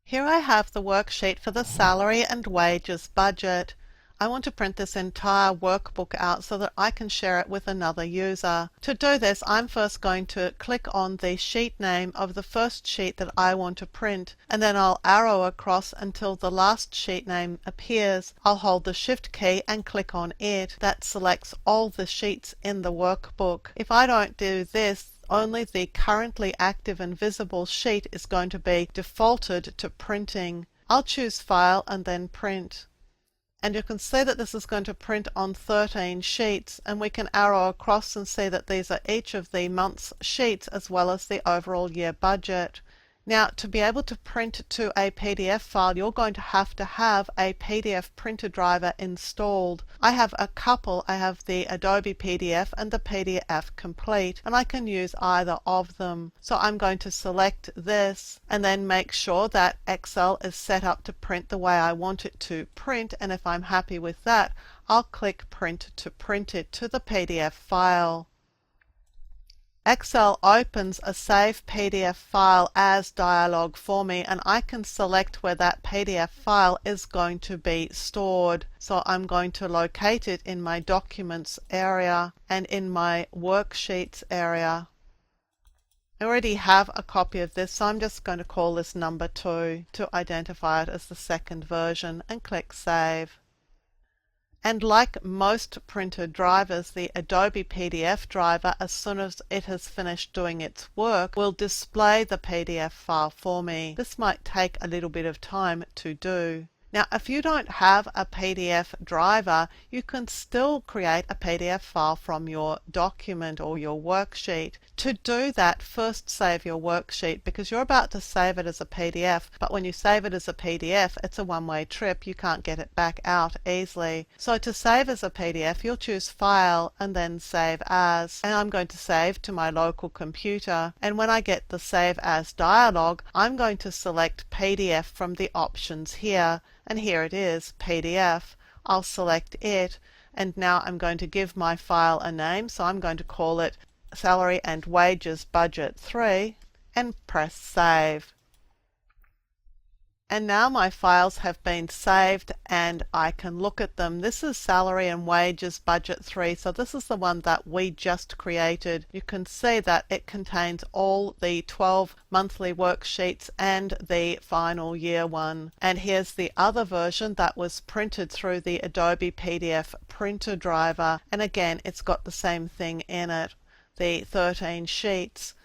Here I have the worksheet for the salary and wages budget. I want to print this entire workbook out so that I can share it with another user. To do this, I'm first going to click on the sheet name of the first sheet that I want to print, and then I'll arrow across until the last sheet name appears. I'll hold the Shift key and click on it. That selects all the sheets in the workbook. If I don't do this, only the currently active and visible sheet is going to be defaulted to printing. I'll choose File and then Print. And you can see that this is going to print on 13 sheets, and we can arrow across and see that these are each of the month's sheets as well as the overall year budget. Now, to be able to print to a PDF file, you're going to have a PDF printer driver installed. I have a couple. I have the Adobe PDF and the PDF Complete, and I can use either of them. So I'm going to select this and then make sure that Excel is set up to print the way I want it to print, and if I'm happy with that, I'll click Print to print it to the PDF file. Excel opens a Save PDF File As dialog for me, and I can select where that PDF file is going to be stored. So I'm going to locate it in my Documents area and in my Worksheets area. I already have a copy of this, so I'm just going to call this number 2 to identify it as the second version and click Save. And like most printer drivers, the Adobe PDF driver, as soon as it has finished doing its work, will display the PDF file for me. This might take a little bit of time to do. Now, if you don't have a PDF driver, you can still create a PDF file from your document or your worksheet. To do that, first save your worksheet, because you're about to save it as a PDF, but when you save it as a PDF, it's a one-way trip. You can't get it back out easily. So to save as a PDF, you'll choose File and then Save As. And I'm going to save to my local computer. And when I get the Save As dialog, I'm going to select PDF from the options here. And here it is, PDF. I'll select it, and now I'm going to give my file a name, so I'm going to call it Salary and Wages Budget 3 and press Save. And now my files have been saved and I can look at them. This is Salary and Wages Budget 3, so this is the one that we just created. You can see that it contains all the 12 monthly worksheets and the final year one. And here's the other version that was printed through the Adobe PDF printer driver, and again it's got the same thing in it, the 13 sheets.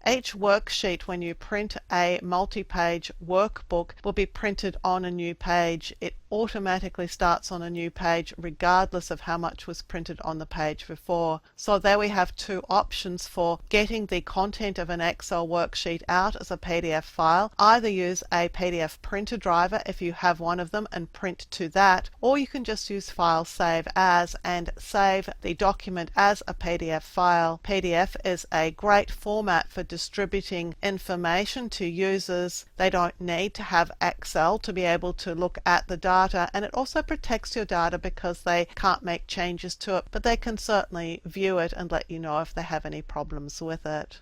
Each worksheet, when you print a multi-page workbook, will be printed on a new page. It automatically starts on a new page regardless of how much was printed on the page before. So there we have two options for getting the content of an Excel worksheet out as a PDF file. Either use a PDF printer driver if you have one of them and print to that, or you can just use File Save As and save the document as a PDF file. PDF is a great format for distributing information to users. They don't need to have Excel to be able to look at the data, and it also protects your data because they can't make changes to it, but they can certainly view it and let you know if they have any problems with it.